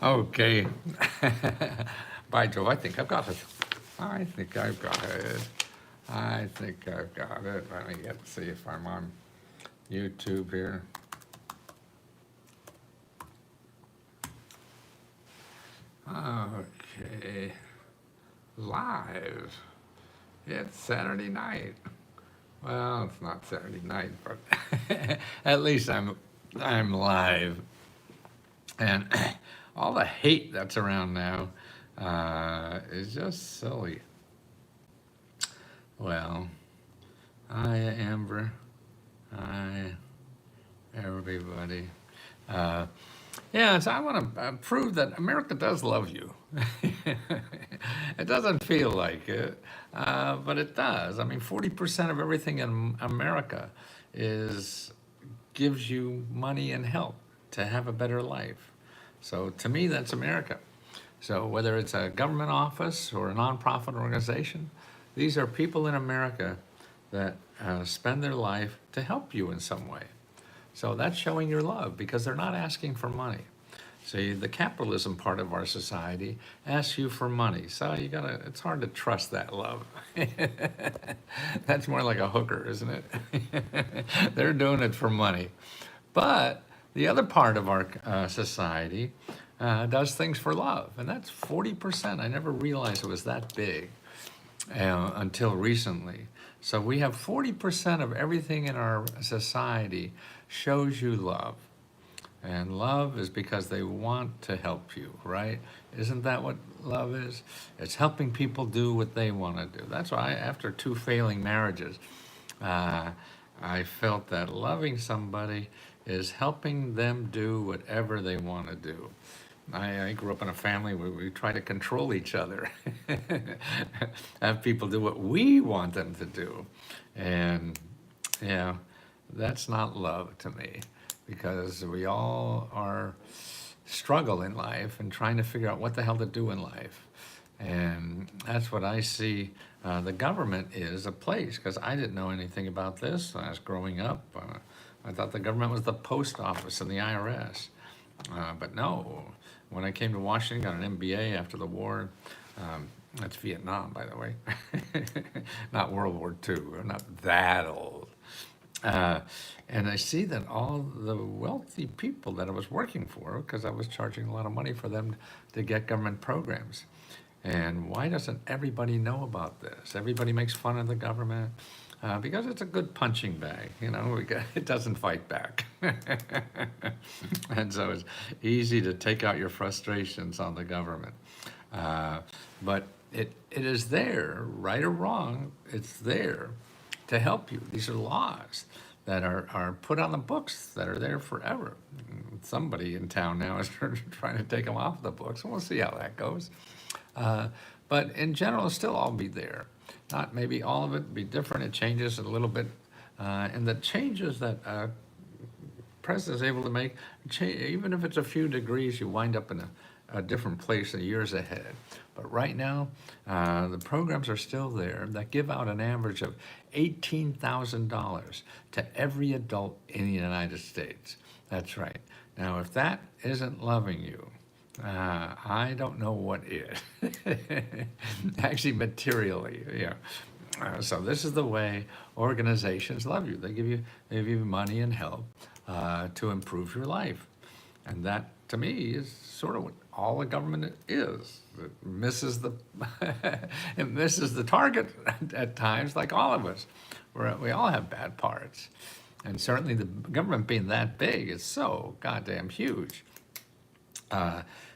Okay. By Jove, I think I've got it. I think I've got it. I think I've got it. Let me get see if I'm on YouTube here. Okay. Live. It's Saturday night. Well, it's not Saturday night, but at least I'm live. And all the hate that's around now is just silly. Well, hi, Amber. Hi, everybody. Uh, yeah, so I want to prove that America does love you. It doesn't feel like it, but it does. I mean, 40% of everything in America is gives you money and help to have a better life. So to me, that's America. So whether it's a government office or a nonprofit organization, these are people in America that spend their life to help you in some way. So that's showing your love because they're not asking for money. See, the capitalism part of our society asks you for money. So it's hard to trust that love. That's more like a hooker, isn't it? They're doing it for money. But the other part of our society does things for love, and that's 40%. I never realized it was that big until recently. So we have 40% of everything in our society shows you love. And love is because they want to help you, right? Isn't that what love is? It's helping people do what they want to do. That's why after 2 failing marriages, uh, I felt that loving somebody is helping them do whatever they want to do. I grew up in a family where we try to control each other, have people do what we want them to do. And, yeah, that's not love to me because we all are struggle in life and trying to figure out what the hell to do in life. And that's what I see the government is a place, because I didn't know anything about this when I was growing up. I thought the government was the post office and the IRS. But no, when I came to Washington, got an MBA after the war. That's Vietnam, by the way, not World War II. We're not that old. And I see that all the wealthy people that I was working for, because I was charging a lot of money for them to get government programs. And why doesn't everybody know about this? Everybody makes fun of the government because it's a good punching bag. It doesn't fight back. And so it's easy to take out your frustrations on the government. But it is there, right or wrong, it's there to help you. These are laws that are put on the books that are there forever. Somebody in town now is trying to take them off the books, and we'll see how that goes. But in general, it'll still all be there. Not maybe all of it be different. It changes a little bit. And the changes that president is able to make, even if it's a few degrees, you wind up in a different place in years ahead. But right now, the programs are still there that give out an average of $18,000 to every adult in the United States. That's right. Now, if that isn't loving you, I don't know what is. Actually, materially, yeah. So this is the way organizations love you. They give you money and help to improve your life, and that to me is sort of what all the government is. It misses the it misses the target at times, like all of us. We all have bad parts, and certainly the government being that big is so goddamn huge.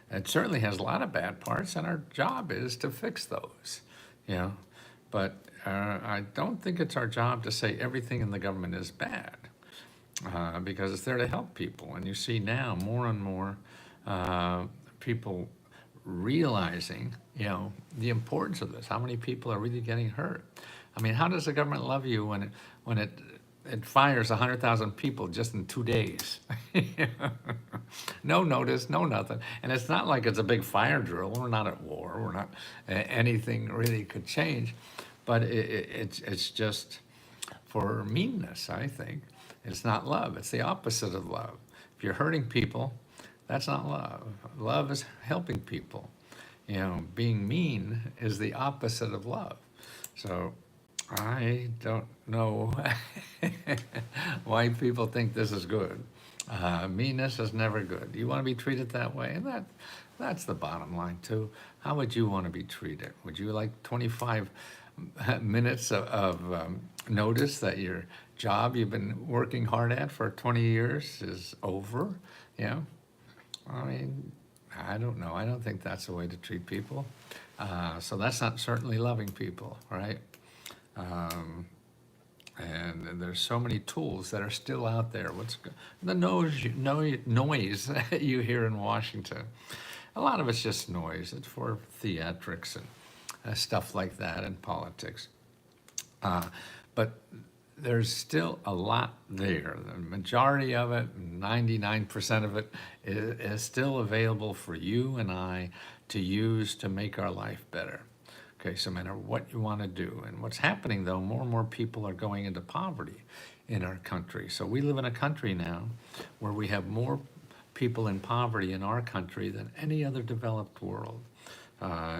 It certainly has a lot of bad parts, and our job is to fix those, you know. But I don't think it's our job to say everything in the government is bad, because it's there to help people. And you see now more and more people realizing, the importance of this. How many people are really getting hurt? I mean, how does the government love you when it fires 100,000 people just in 2 days? No notice, no nothing. And it's not like it's a big fire drill. We're not at war. We're not, anything really could change. But it's just for meanness, I think. It's not love. It's the opposite of love. If you're hurting people, That's not love. Love is helping people. Being mean is the opposite of love. So I don't know why people think this is good. Meanness is never good. You want to be treated that way, and that's the bottom line too. How would you want to be treated? Would you like 25 minutes of notice that your job you've been working hard at for 20 years is over? Yeah. I mean, I don't know. I don't think that's the way to treat people. So that's not certainly loving people, right? Um, and there's so many tools that are still out there. The noise you hear in Washington? A lot of it's just noise. It's for theatrics and stuff like that in politics. But there's still a lot there. The majority of it, 99% of it, is still available for you and I to use to make our life better. Okay, so no matter what you want to do. And what's happening, though, more and more people are going into poverty in our country. So we live in a country now where we have more people in poverty in our country than any other developed world,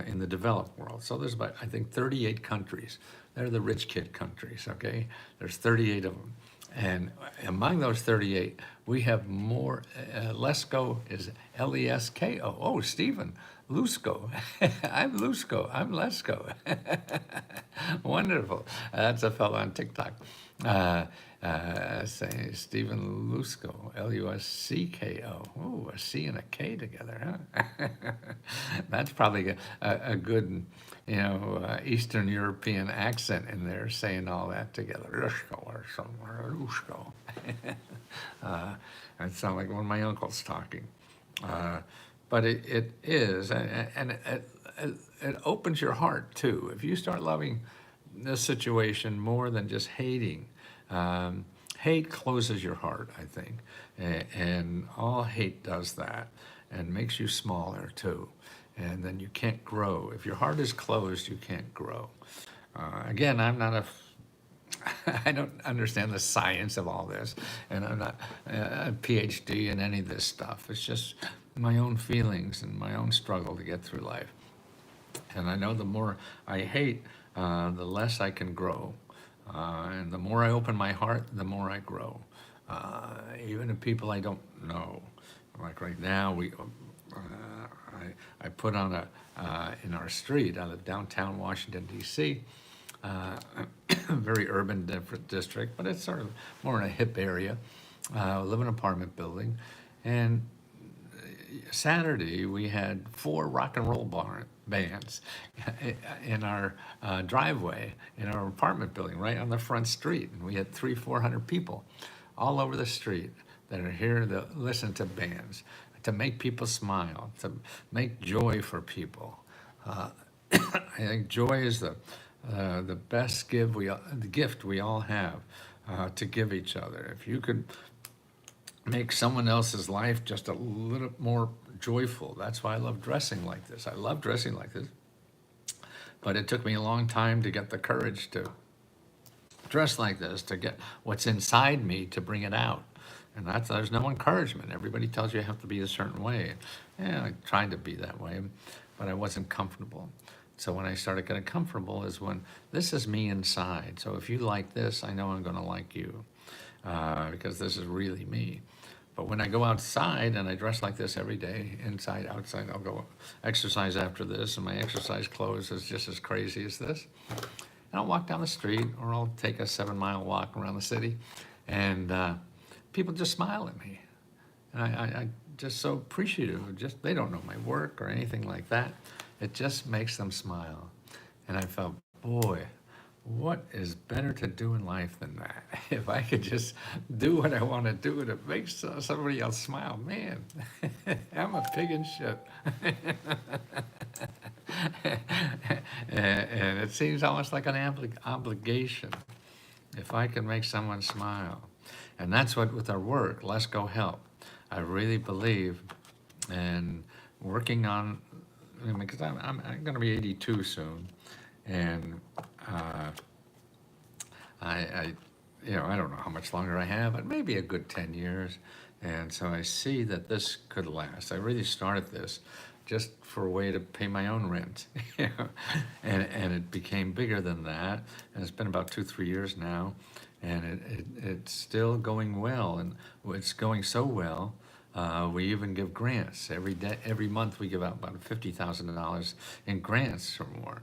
in the developed world. So there's about, I think, 38 countries. They're the rich kid countries, okay? There's 38 of them. And among those 38, we have more, Lesko is Lesko. Oh, Stephen, Lusko. I'm Lusko, I'm Lesko. Wonderful. That's a fellow on TikTok. Say Stephen Lusko, Luscko. Oh, a C and a K together, huh? That's probably a good, Eastern European accent in there, saying all that together. Lusko or somewhere, Lusko. That sounds like one of my uncles talking. But it is, and it opens your heart too. If you start loving this situation more than just hating, hate closes your heart, I think, and all hate does that, and makes you smaller too, and then you can't grow. If your heart is closed, you can't grow. Again, I don't understand the science of all this, and I'm not a PhD in any of this stuff. It's just my own feelings and my own struggle to get through life. And I know the more I hate, the less I can grow. And the more I open my heart, the more I grow. Even to people I don't know. Like right now, I put on in our street, I live downtown Washington, D.C., very urban district, but it's sort of more in a hip area. I live in an apartment building. And Saturday, we had 4 rock and roll bands in our driveway in our apartment building, right on the front street. And we had 400 people all over the street that are here to listen to bands, to make people smile, to make joy for people. I think joy is the best gift we all have to give each other. If you could make someone else's life just a little more joyful. That's why I love dressing like this. I love dressing like this. But it took me a long time to get the courage to dress like this, to get what's inside me, to bring it out. And there's no encouragement. Everybody tells you have to be a certain way. Yeah, I tried to be that way, but I wasn't comfortable. So when I started getting comfortable is when this is me inside. So if you like this, I know I'm going to like you, because this is really me. But when I go outside and I dress like this every day, inside, outside, I'll go exercise after this, and my exercise clothes is just as crazy as this. And I'll walk down the street, or I'll take a 7-mile walk around the city, and people just smile at me. And I just so appreciative. They don't know my work or anything like that. It just makes them smile. And I felt, boy, what is better to do in life than that? If I could just do what I want to do and it makes somebody else smile, man, I'm a pig in shit. And it seems almost like an obligation if I can make someone smile. And that's what with our work, Let's Go Help. I really believe in working on, because I'm going to be 82 soon, and I don't know how much longer I have, but maybe a good 10 years. And so I see that this could last. I really started this just for a way to pay my own rent. You know? And it became bigger than that. And it's been about 2-3 years now. And it's still going well. And it's going so well, we even give grants. Every month we give out about $50,000 in grants or more.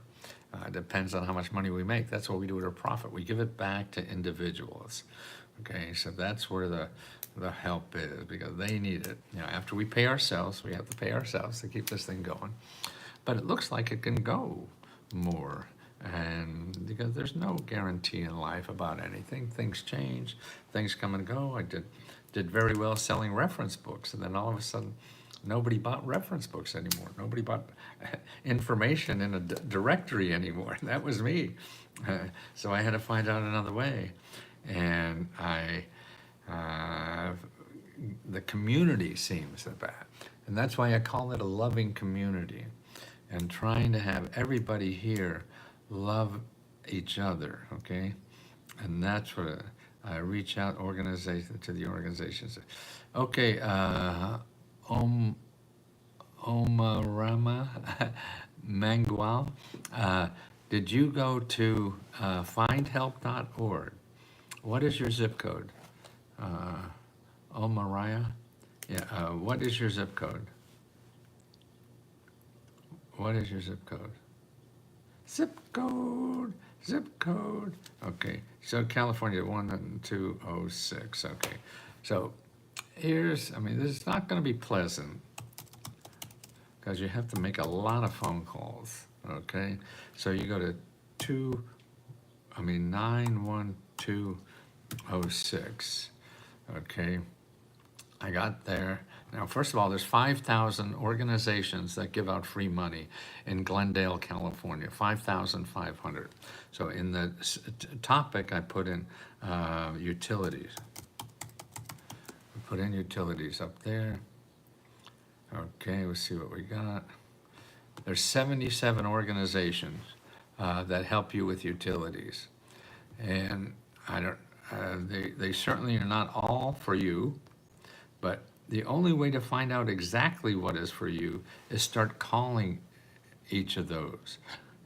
Depends on how much money we make. That's what we do with our profit. We give it back to individuals. Okay, so that's where the help is, because they need it. You know, after we pay ourselves, we have to pay ourselves to keep this thing going. But it looks like it can go more. And because there's no guarantee in life about anything. Things change, things come and go. I did very well selling reference books, and then all of a sudden nobody bought reference books anymore. Nobody bought information in a directory anymore. That was me. So I had to find out another way. And the community seems that. And that's why I call it a loving community. And trying to have everybody here love each other, okay? And that's what I reach out to the organizations. Okay, Omarama Mangual, did you go to findhelp.org? What is your zip code? Omaraya? Yeah, what is your zip code? What is your zip code? Zip code, zip code. Okay, so California 11206, okay. So this is not gonna be pleasant because you have to make a lot of phone calls, okay? So you go to 91206, okay? I got there. Now, first of all, there's 5,000 organizations that give out free money in Glendale, California, 5,500. So in the topic, I put in utilities. I put in utilities up there. Okay, we'll see what we got. There's 77 organizations that help you with utilities. And they certainly are not all for you, but the only way to find out exactly what is for you is start calling each of those.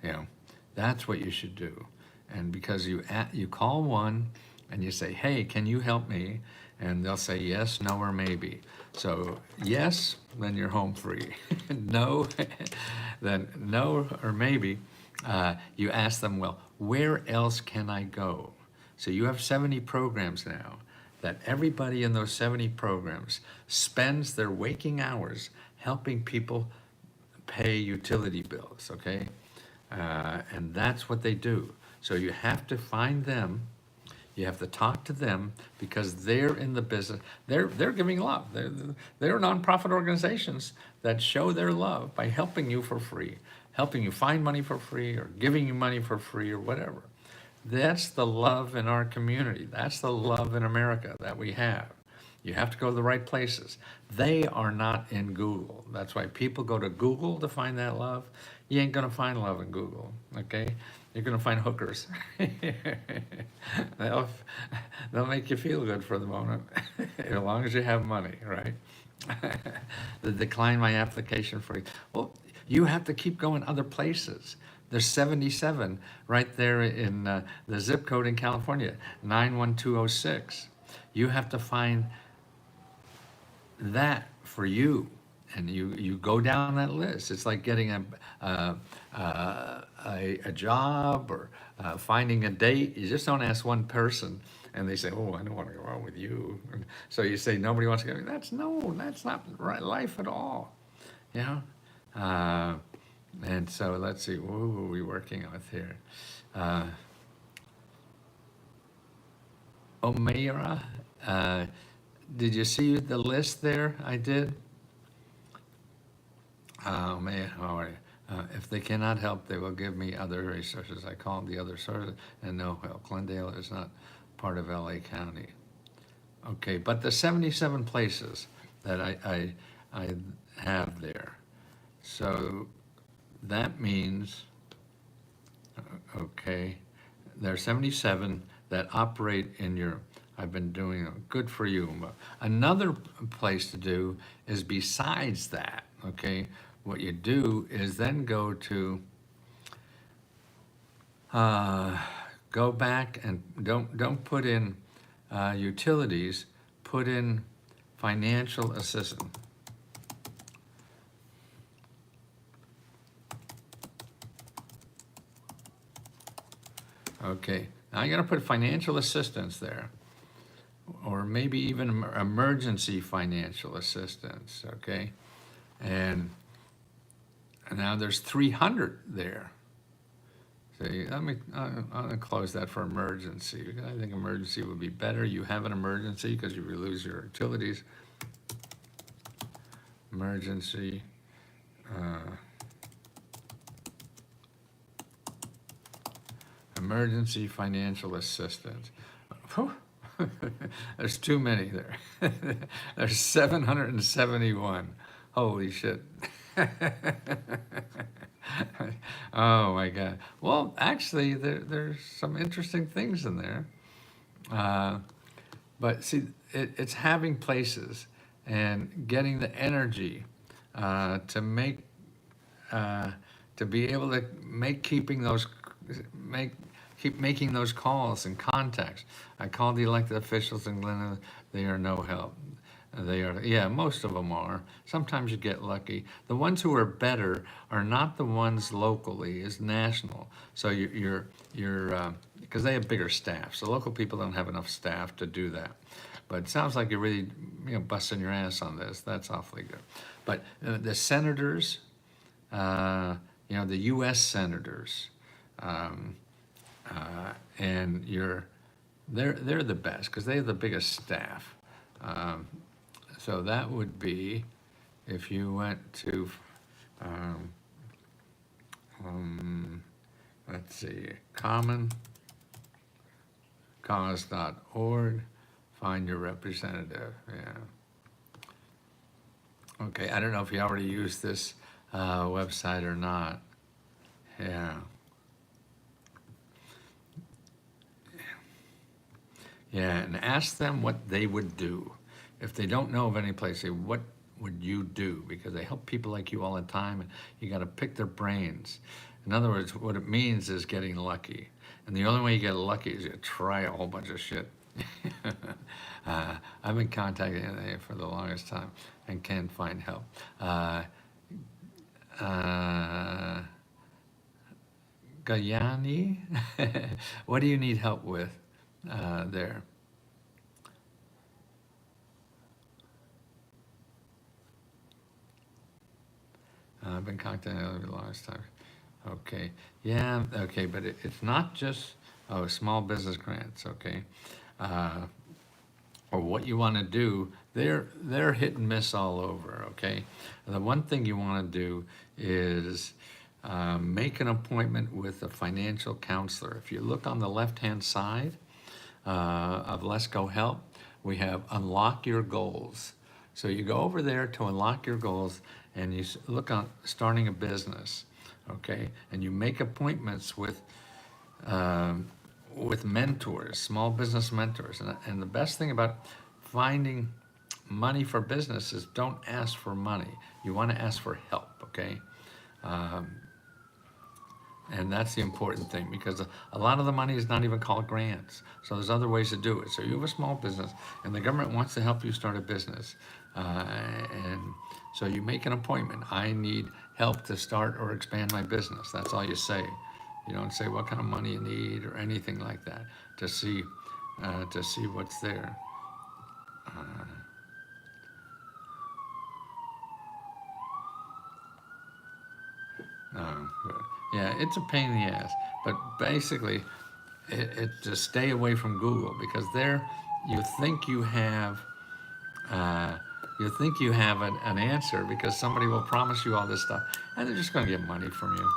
You know, that's what you should do. And because you call one and you say, hey, can you help me? And they'll say yes, no, or maybe. So yes, then you're home free. No, then no or maybe. You ask them, well, where else can I go? So you have 70 programs now that everybody in those 70 programs spends their waking hours helping people pay utility bills, okay? And that's what they do. So you have to find them, you have to talk to them, because they're in the business, they're giving love. They're nonprofit organizations that show their love by helping you for free, helping you find money for free, or giving you money for free, or whatever. That's the love in our community. That's the love in America that we have. You have to go to the right places. They are not in Google. That's why people go to Google to find that love. You ain't gonna find love in Google, okay? You're gonna find hookers. They'll make you feel good for the moment, as long as you have money, right? They decline my application for you. Well, you have to keep going other places. There's 77 right there in the zip code in California, 91206. You have to find that for you, and you go down that list. It's like getting a job or finding a date. You just don't ask one person, and they say, "Oh, I don't want to go out with you." And so you say nobody wants to go. That's not right life at all, you know. And so let's see, what were we working with here? Omeira, did you see the list there I did? Omeira, all right. If they cannot help, they will give me other resources. I call them the other sources, and no, well, Glendale is not part of LA County. Okay, but the 77 places that I have there. So that means, okay, there are 77 that operate in your I've been doing good for you. Another place to do is besides that, okay, what you do is then go to, go back and don't put in utilities, put in financial assistance. Okay, now you gotta put financial assistance there, or maybe even emergency financial assistance, okay? And now there's 300 there. So I'm gonna close that for emergency, because I think emergency would be better. You have an emergency because you lose your utilities. Emergency. Emergency financial assistance. Whew. There's too many there. There's 771. Holy shit. Oh my God. Well, actually, there's some interesting things in there. But see, it's having places and getting the energy to make, to be able to keep making those calls and contacts. I called the elected officials in Glenna. They are no help. They are, yeah, most of them are. Sometimes you get lucky. The ones who are better are not the ones locally, it's national. So you're because they have bigger staff. So local people don't have enough staff to do that. But it sounds like you're really, busting your ass on this. That's awfully good. But the senators, the U.S. senators, and they're the best because they have the biggest staff. So that would be if you went to, let's see, commoncause.org, find your representative, yeah. Okay, I don't know if you already used this website or not, yeah. Yeah, and ask them what they would do. If they don't know of any place, say, what would you do? Because they help people like you all the time, and you gotta pick their brains. In other words, what it means is getting lucky. And the only way you get lucky is you try a whole bunch of shit. I've been contacting NA for the longest time and can't find help. Gayani, what do you need help with there? I've been contacting NA for the longest time. Okay, yeah, okay, but it's not just small business grants, okay? Or what you want to do, they're hit and miss all over, okay? The one thing you want to do is make an appointment with a financial counselor. If you look on the left-hand side of Let's Go Help, we have Unlock Your Goals. So you go over there to unlock your goals and you look on starting a business, okay? And you make appointments with mentors, small business mentors. And the best thing about finding money for business is don't ask for money. You want to ask for help, okay? And that's the important thing, because a lot of the money is not even called grants. So there's other ways to do it. So you have a small business and the government wants to help you start a business. And so you make an appointment. I need help to start or expand my business. That's all you say. You don't say what kind of money you need or anything like that to see what's there. Yeah, it's a pain in the ass, but basically, it to stay away from Google, because there you think you have an answer, because somebody will promise you all this stuff, and they're just going to get money from you,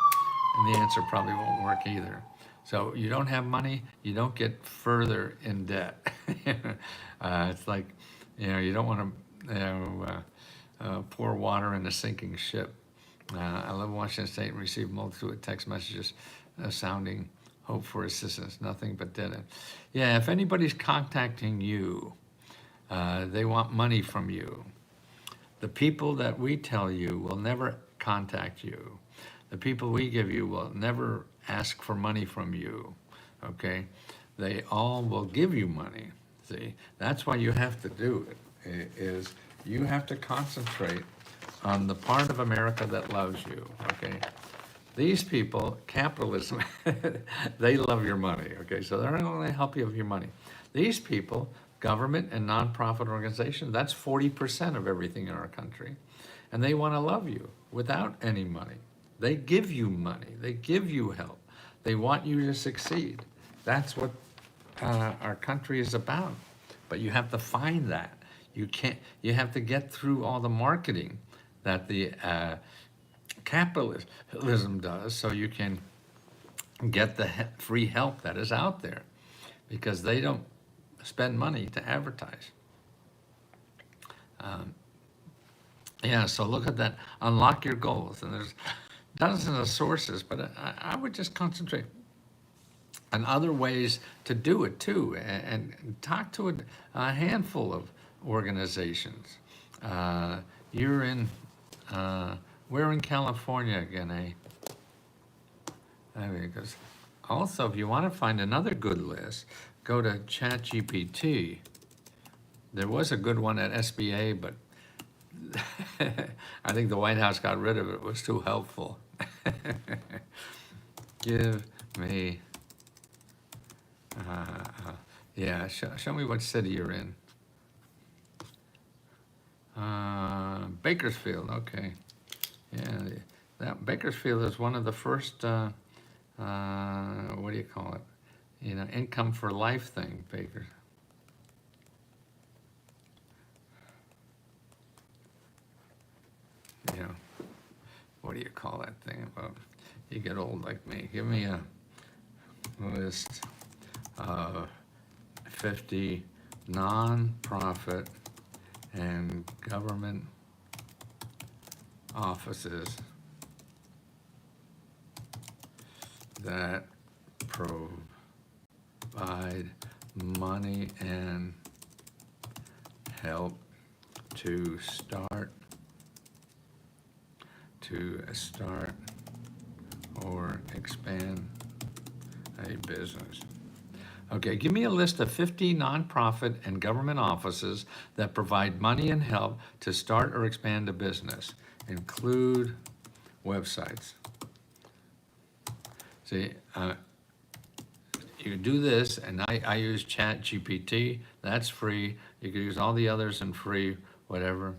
and the answer probably won't work either. So you don't have money, you don't get further in debt. It's like, you don't want to pour water in a sinking ship. I live in Washington State and received multitude of text messages sounding hope for assistance, nothing but dead end. Yeah, if anybody's contacting you, they want money from you. The people that we tell you will never contact you. The people we give you will never ask for money from you, okay? They all will give you money, see? That's why you have to do it, is you have to concentrate on the part of America that loves you, okay? These people, capitalism, they love your money, okay? So they're not going to help you with your money. These people, government and nonprofit organizations, that's 40% of everything in our country. And they want to love you without any money. They give you money. They give you help. They want you to succeed. That's what our country is about. But you have to find that. You have to get through all the marketing that the capitalism does, so you can get the free help that is out there, because they don't spend money to advertise. Yeah, so look at that. Unlock your goals. And there's dozens of sources, but I would just concentrate on other ways to do it too, and talk to a handful of organizations. You're in, we're in California again, eh? I mean, because also, if you want to find another good list, go to ChatGPT. There was a good one at SBA, but I think the White House got rid of it. It was too helpful. Give me, yeah, show me what city you're in. Bakersfield, okay. Yeah, that Bakersfield is one of the first, what do you call it? You know, income for life thing, Baker. You know, what do you call that thing? Well, you get old like me. Give me a list of 50 non-profit and government offices that provide money and help to start or expand a business. Okay, give me a list of 50 nonprofit and government offices that provide money and help to start or expand a business. Include websites. See, you do this, and I use ChatGPT. That's free. You can use all the others and free, whatever.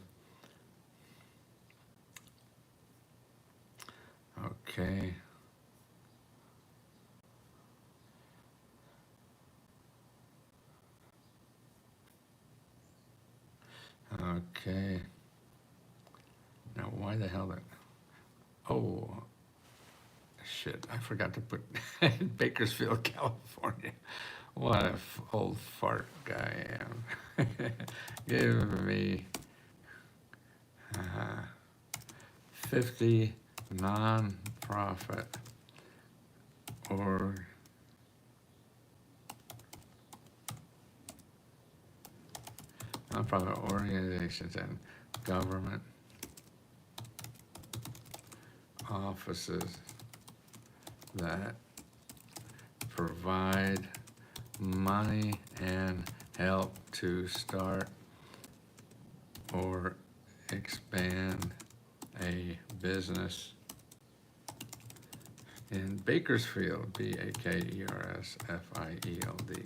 Okay. Okay. Now, why the hell that? Oh, shit! I forgot to put Bakersfield, California. What a old fart guy I am. Give me 50 non-profit or nonprofit organizations and government offices that provide money and help to start or expand a business in Bakersfield, Bakersfield,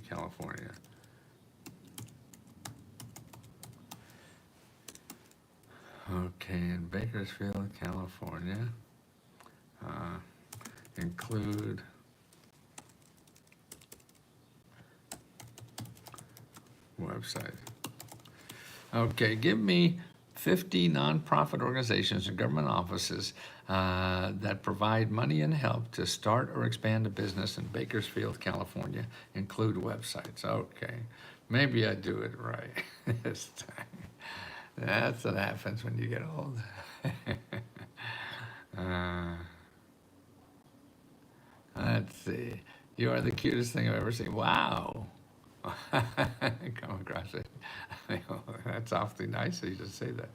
California. Okay, in Bakersfield, California, include website. Okay, give me 50 nonprofit organizations and government offices that provide money and help to start or expand a business in Bakersfield, California. Include websites. Okay, maybe I do it right this time. That's what happens when you get old. Let's see. You are the cutest thing I've ever seen. Wow. Come across it. That's awfully nice of you to say that.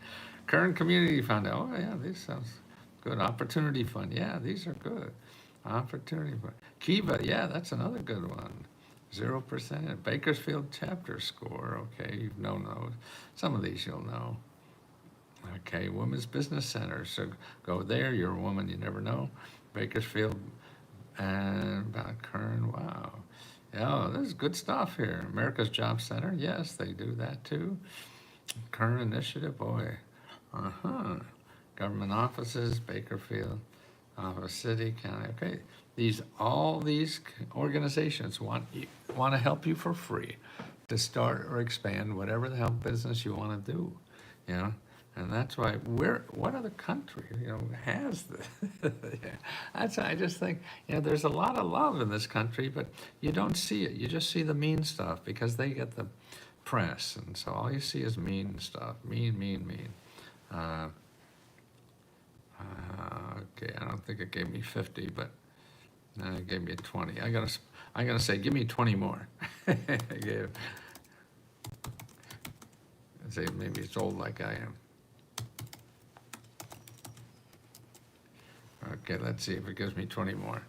Current Community Fund. Oh, yeah, this sounds good. Opportunity Fund. Yeah, these are good. Opportunity Fund. Kiva. Yeah, that's another good one. 0%. Bakersfield chapter score. Okay, you've known those. Some of these you'll know. Okay, Women's Business Center. So go there. You're a woman. You never know. Bakersfield and about Kern. Wow. Yeah, this is good stuff here. America's Job Center. Yes, they do that too. Kern Initiative. Boy. Uh-huh. Government offices. Bakerfield. Office City, County. Okay. All these organizations want to help you for free to start or expand whatever the hell business you want to do. You know, and that's why what other country, has this? Yeah. That's why I just think, there's a lot of love in this country, but you don't see it. You just see the mean stuff because they get the press, and so all you see is mean stuff. Mean, mean, mean. Okay, I don't think it gave me 50, but it gave me 20. I'm gonna say, give me 20 more. I gave. Say maybe it's old like I am. Okay, let's see if it gives me 20 more.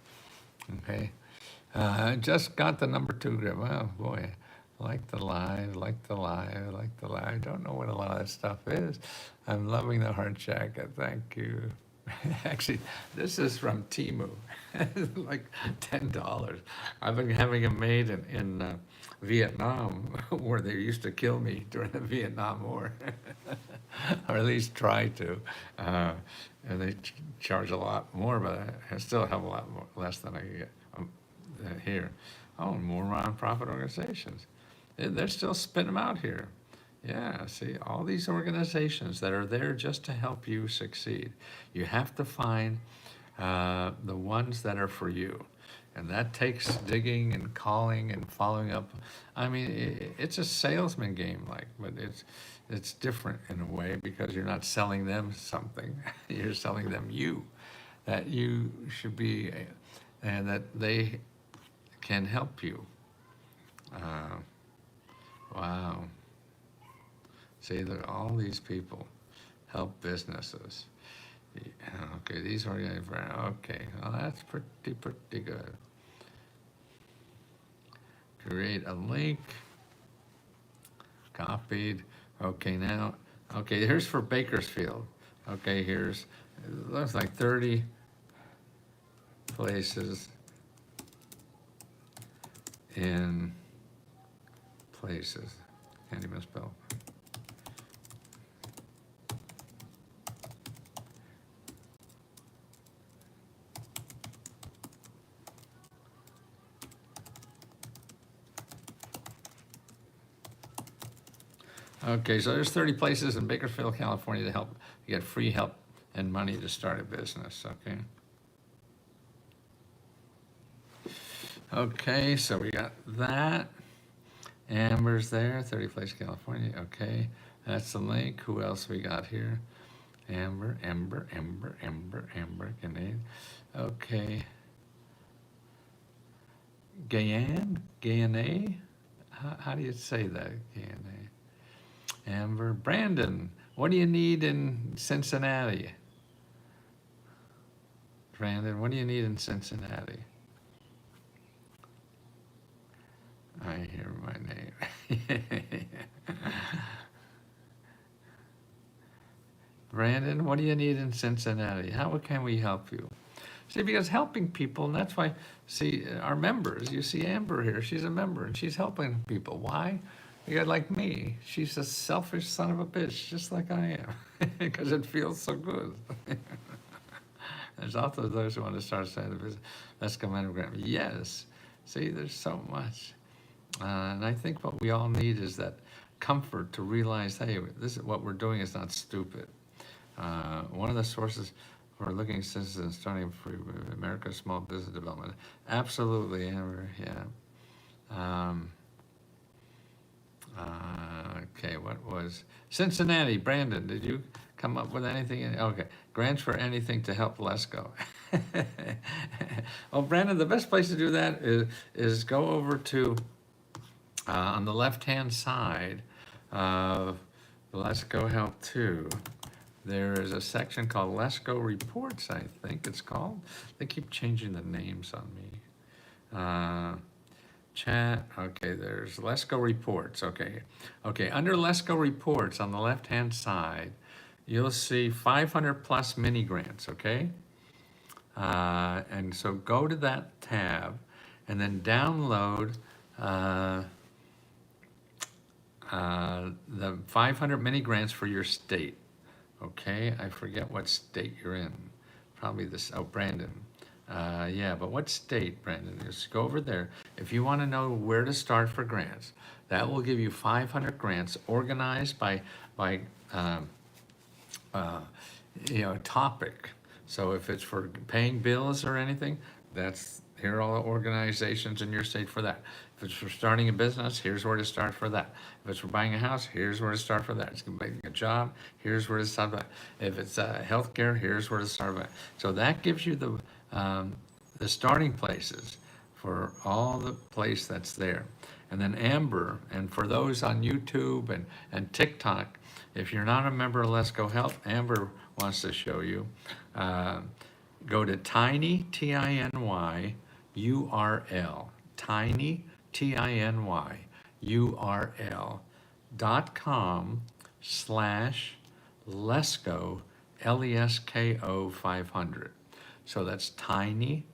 Okay, I just got the number 2 grip. Oh boy, I like the lie, I like the lie, I like the lie. I don't know what a lot of that stuff is. I'm loving the heart jacket. Thank you. Actually, this is from Temu, like $10. I've been having them made in Vietnam, where they used to kill me during the Vietnam War, or at least try to. And they charge a lot more, but I still have a lot more, less than I get here. Oh, more nonprofit organizations. They're still spitting them out here. Yeah, see, all these organizations that are there just to help you succeed. You have to find the ones that are for you. And that takes digging and calling and following up. I mean, it's a salesman game, but it's different in a way because you're not selling them something. You're selling them you, that you should be, and that they can help you. Wow. See, all these people help businesses. Okay, these are, okay, well, that's pretty good. Create a link, copied. Okay, now, okay, here's for Bakersfield. Okay, it looks like 30 places in places. Can't even spell. Okay, so there's 30 places in Bakersfield, California to help you get free help and money to start a business, okay? Okay, so we got that. Amber's there, 30 Place, California, okay. That's the link. Who else we got here? Amber, Canadian. Okay. Guyane? How do you say that, Guyane? Amber, Brandon, what do you need in Cincinnati? Brandon, what do you need in Cincinnati? I hear my name. Brandon, what do you need in Cincinnati? How can we help you? See, because helping people, and that's why, see, our members, you see Amber here, she's a member, and she's helping people. Why? Because like me, she's a selfish son of a bitch, just like I am, because it feels so good. There's also those who want to start a business. Let's come in and grab. Yes. See, there's so much. And I think what we all need is that comfort to realize, hey, this is what we're doing is not stupid. One of the sources for looking at citizens starting for America's small business development. Absolutely, Amber, yeah. Okay, what was Cincinnati? Brandon, did you come up with anything? Okay, grants for anything to help Lesko. Well, Brandon, the best place to do that is go over to, on the left-hand side of Let's Go Help 2. There is a section called Let's Go Reports, I think it's called. They keep changing the names on me. Chat, okay, there's Let's Go Reports, okay. Okay, under Let's Go Reports on the left-hand side, you'll see 500 plus mini grants, okay? And so go to that tab and then download the 500 mini grants for your state. Okay, I forget what state you're in. Probably this, oh, Brandon. Yeah, but what state, Brandon? Just go over there. If you want to know where to start for grants, that will give you 500 grants organized by topic. So if it's for paying bills or anything, here are all the organizations in your state for that. If it's for starting a business, here's where to start for that. If it's for buying a house, here's where to start for that. It's getting a job, here's where to start for that. If it's healthcare, here's where to start for that. So that gives you the starting places for all the place that's there. And then Amber, and for those on YouTube and TikTok, if you're not a member of Let's Go Help, Amber wants to show you. Go to tiny, T-I-N-Y, URL, tiny, T-I-N-Y, URL.com/Lesko, L-E-S-K-O 500. So that's tiny,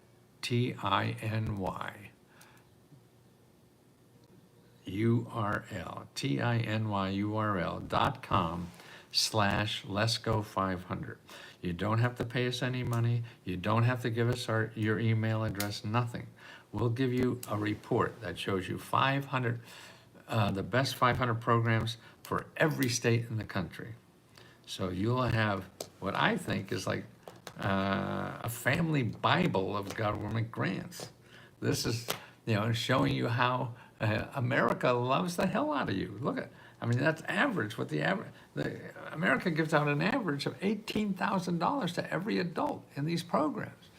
T-I-N-Y, URL, T-I-N-Y URL.com/Lesko 500. You don't have to pay us any money. You don't have to give us your email address, nothing. We'll give you a report that shows you 500, the best 500 programs for every state in the country. So you'll have what I think is like a family Bible of government grants. This is, showing you how America loves the hell out of you. Look at, that's average. What America gives out an average of $18,000 to every adult in these programs.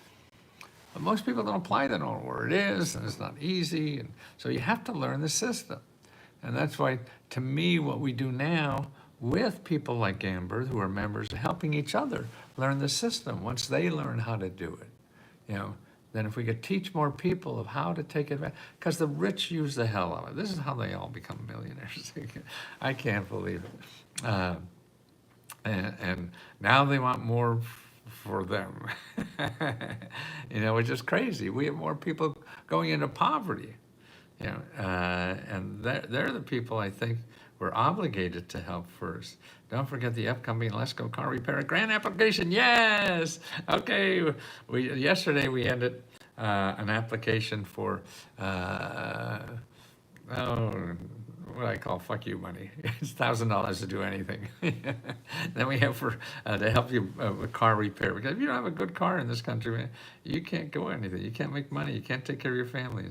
But most people don't apply. They don't know where it is, and it's not easy. And so you have to learn the system. And that's why, to me, what we do now with people like Amber, who are members, helping each other learn the system. Once they learn how to do it, then if we could teach more people of how to take advantage, because the rich use the hell out of it. This is how they all become millionaires. I can't believe it. And now they want more for them, which is crazy. We have more people going into poverty, and they're the people I think we're obligated to help first. Don't forget the upcoming Let's Go Car Repair Grant application. Yes. Okay. Yesterday we ended an application for what I call fuck you money. It's $1,000 to do anything. Then we have for to help you with car repair, because if you don't have a good car in this country, man, you can't go anything. You can't make money. You can't take care of your family.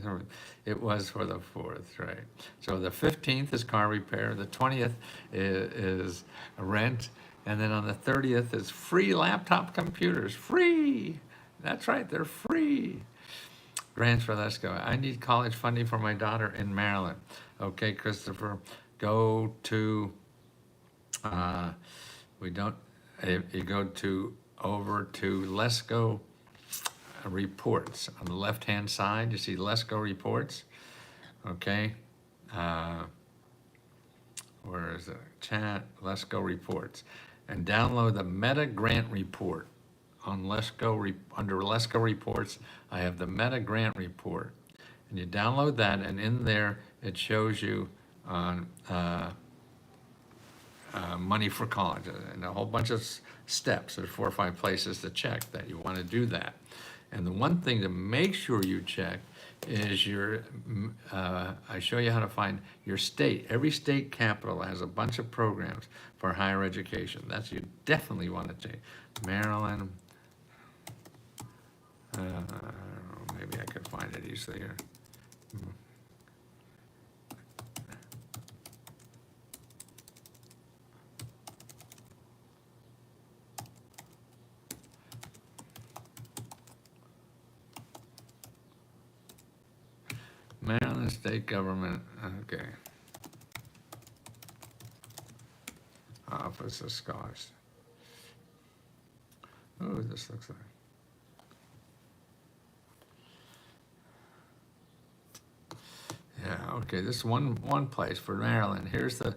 It was for the 4th, right? So the 15th is car repair. The 20th is rent, and then on the 30th is free laptop computers. Free. That's right. They're free. Grants for Let's Go. I need college funding for my daughter in Maryland. Okay, Christopher, go to, you go over to Let's Go Reports. On the left-hand side, you see Let's Go Reports. Okay. Where is it? Chat, Let's Go Reports. And download the Meta Grant Report. On under Let's Go Reports, I have the Meta Grant Report. And you download that, and in there, it shows you on money for college and a whole bunch of steps. There's 4 or 5 places to check that you want to do that. And the one thing to make sure you check is I show you how to find your state. Every state capital has a bunch of programs for higher education. That's you definitely want to check. Maryland. Maybe I could find it easily here. state government, okay. Office of Scholars. Oh, this looks like. Yeah, okay, this is one place for Maryland. Here's the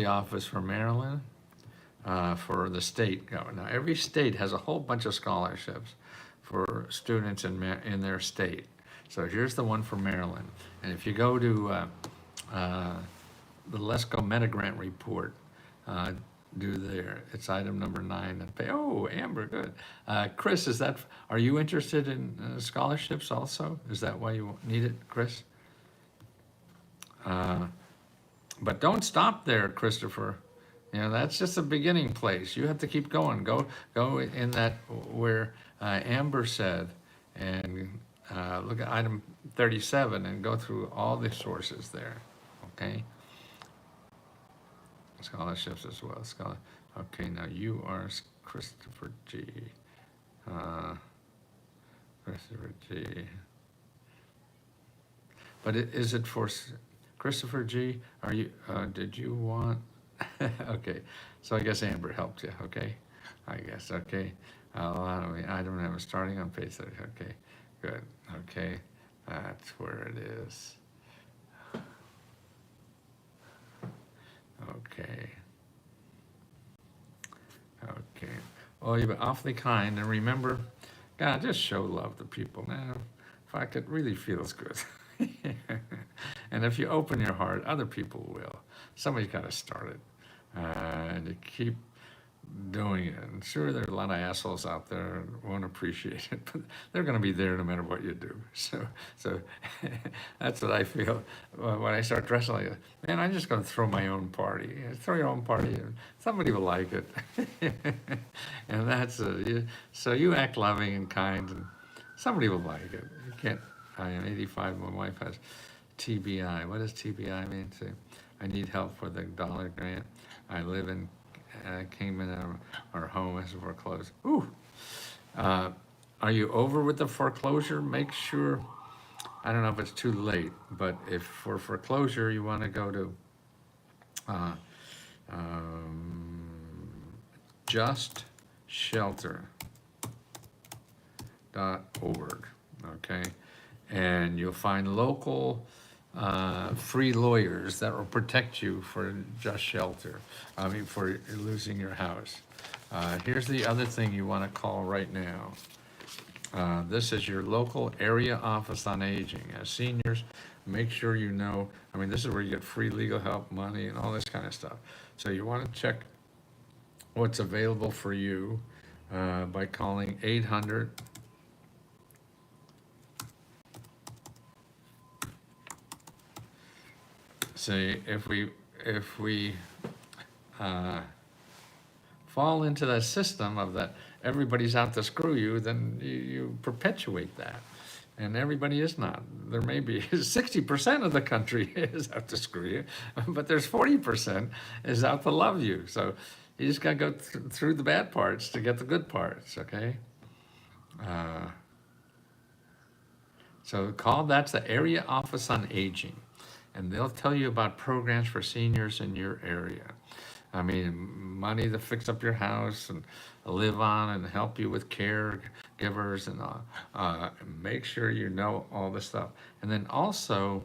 office for Maryland, for the state government. Now, every state has a whole bunch of scholarships for students in their state. So here's the one for Maryland. And if you go to the LESCO Metagrant report, do there. It's item number 9. And pay. Oh, Amber, good. Chris, are you interested in scholarships also? Is that why you need it, Chris? But don't stop there, Christopher. You know, that's just a beginning place. You have to keep going. Go in that where Amber said, and look at item 37 and go through all the sources there, okay? Scholarships as well. Okay, now you are Christopher G. Christopher G. But is it for Christopher G? Are you? Did you want? Okay, so I guess Amber helped you. Okay, I guess. Okay, I don't have it starting on page 30. Okay, good. Okay, that's where it is. Okay. Okay. Oh, you've been awfully kind, and remember, God, just show love to people, man. In fact, it really feels good. And if you open your heart, other people will. Somebody's got to start it. And you keep doing it. And sure, there are a lot of assholes out there who won't appreciate it, but they're going to be there no matter what you do. So that's what I feel when I start dressing like that. Man, I'm just going to throw my own party. Throw your own party, and somebody will like it. And that's so you act loving and kind, and somebody will like it. You can't. I am 85. My wife has TBI. What does TBI mean? I need help for the dollar grant. I live in Cayman. Our home is foreclosed. Ooh. Are you over with the foreclosure? Make sure. I don't know if it's too late, but if for foreclosure you want to go to justshelter.org. Okay. And you'll find local free lawyers that will protect you for just shelter. I mean, for losing your house. Here's the other thing you want to call right now. This is your local area office on aging. As seniors, make sure you know. I mean, this is where you get free legal help, money, and all this kind of stuff. So you want to check what's available for you by calling 800. See, if we fall into that system of that everybody's out to screw you, then you perpetuate that. And everybody is not. There may be 60% of the country is out to screw you, but there's 40% is out to love you. So you just got to go through the bad parts to get the good parts, okay? So that's the Area Office on Aging. And they'll tell you about programs for seniors in your area. I mean, money to fix up your house and live on and help you with caregivers and make sure you know all this stuff. And then also,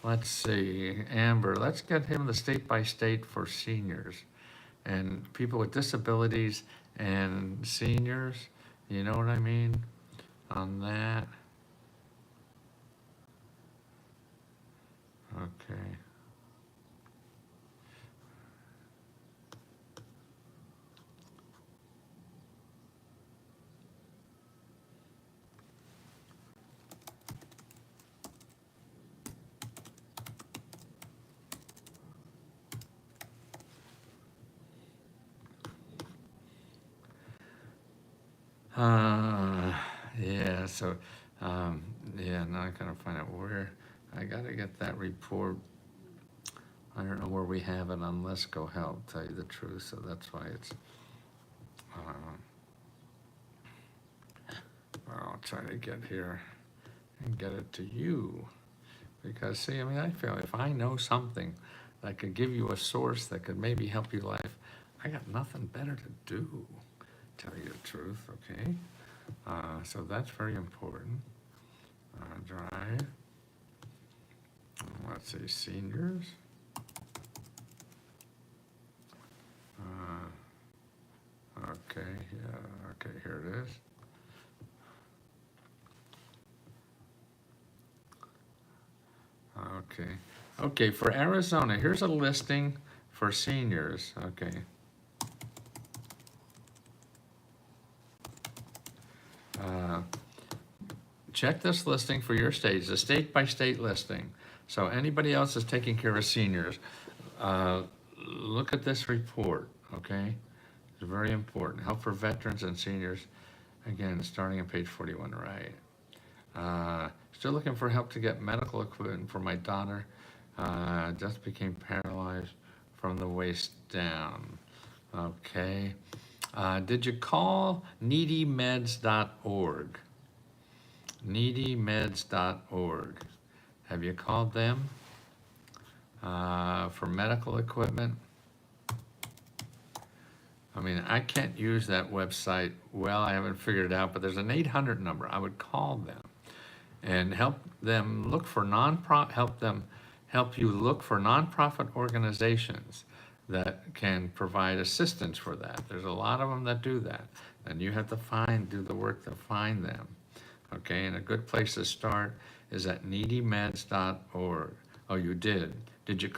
let's see, Amber, let's get him the state by state for seniors and people with disabilities and seniors. You know what I mean on that? Okay. Yeah, so, yeah, now I gotta find out where, I gotta get that report. I don't know where we have it on Let's Go Help, tell you the truth, so that's why it's, I'll try to get here. and get it to you. Because, see, I mean, I feel if I know something that could give you a source that could maybe help your life, I got nothing better to do, tell you the truth, okay? So that's very important. Drive. Let's see, seniors. Okay, yeah, okay, here it is. Okay, okay, for Arizona, here's a listing for seniors, okay. Check this listing for your state. It's a state-by-state listing. So anybody else is taking care of seniors, look at this report, okay? It's very important. Help for veterans and seniors. Again, starting on page 41, right? Still looking for help to get medical equipment for my daughter. Just became paralyzed from the waist down. Okay. Did you call needymeds.org? Needymeds.org. Have you called them for medical equipment? I mean, I can't use that website well. I haven't figured it out, but there's an 800 number. I would call them and help them look for help you look for nonprofit organizations that can provide assistance for that. There's a lot of them that do that, and you have to do the work to find them. Okay, and a good place to start is at needymeds.org. Oh, you did. Did you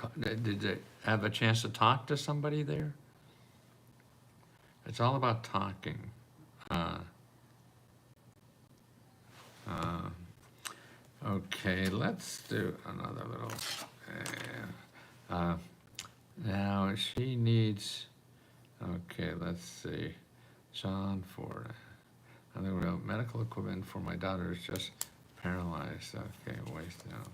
have a chance to talk to somebody there? It's all about talking. Okay, let's do another little. Now she needs. Okay, let's see. John Ford. I think about medical equipment for my daughter is just paralyzed. Okay, waist down.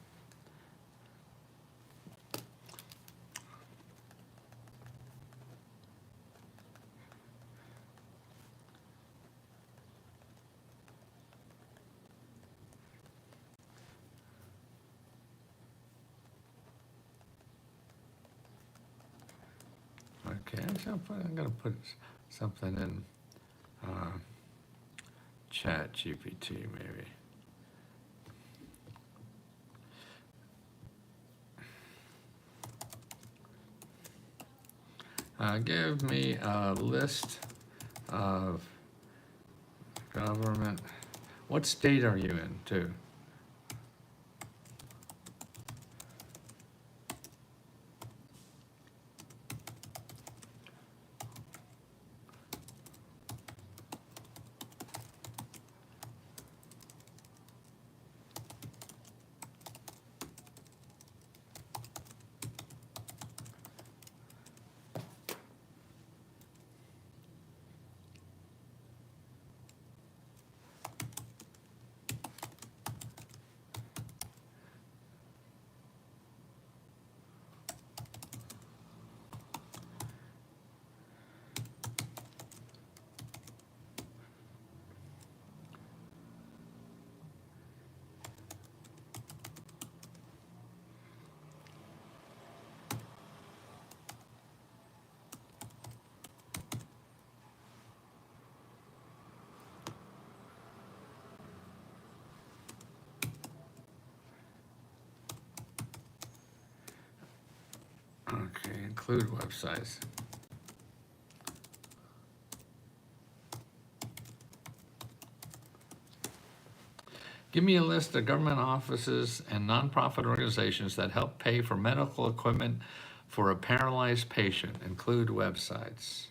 Okay, I'm gonna put something in Chat GPT maybe. Give me a list of government. What state are you in, too? Okay, include websites. Give me a list of government offices and nonprofit organizations that help pay for medical equipment for a paralyzed patient. Include websites.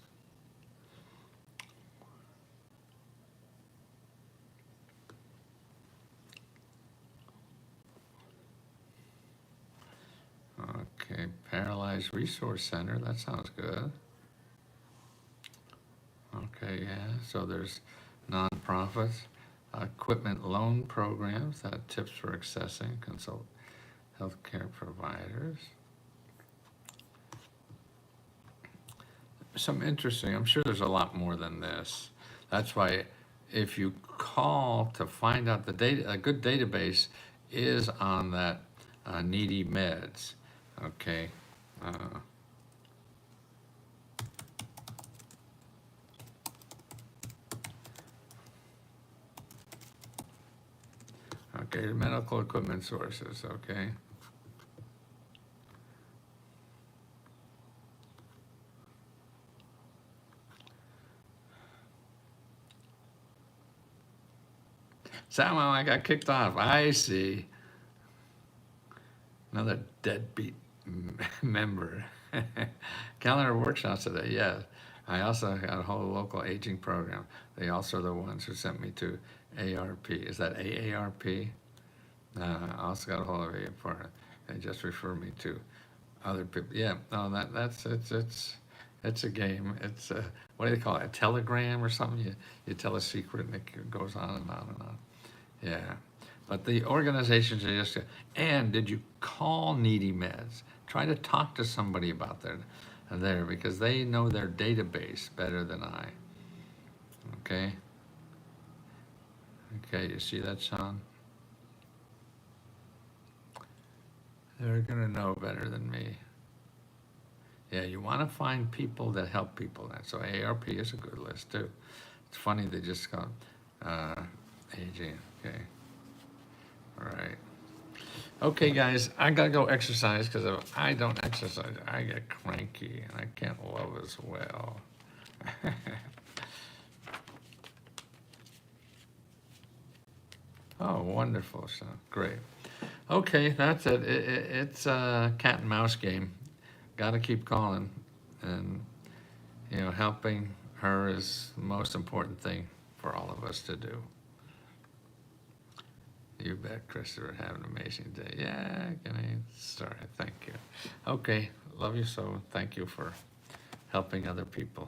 Okay, Paralyzed Resource Center, that sounds good. Okay, yeah, so there's nonprofits, equipment loan programs, that tips for accessing, consult healthcare providers. Some interesting, I'm sure there's a lot more than this. That's why if you call to find out the data. A good database is on that needy meds. Okay. Uh, okay, medical equipment sources. Okay. Somehow I got kicked off. I see. Another deadbeat member. Calendar workshops today, yes. I also got a whole local aging program. They also are the ones who sent me to ARP. Is that AARP? I also got a whole of it for it. They just refer me to other people. Yeah, no, that's it's a game. It's a, what do they call it? A telegram or something? You tell a secret and it goes on and on and on. Yeah, but the organizations are just. And did you call Needy Meds? Try to talk to somebody about there because they know their database better than I. Okay. Okay, you see that, Sean? They're gonna know better than me. Yeah, you want to find people that help people. So ARP is a good list too. It's funny they just got aging. Okay. All right. Okay, guys, I gotta go exercise because if I don't exercise, I get cranky and I can't love as well. Oh, wonderful, so great. Okay, that's it. It's a cat and mouse game. Gotta keep calling, and helping her is the most important thing for all of us to do. You bet, Christopher. Have an amazing day. Yeah, sorry. Thank you. Okay, love you so. Thank you for helping other people.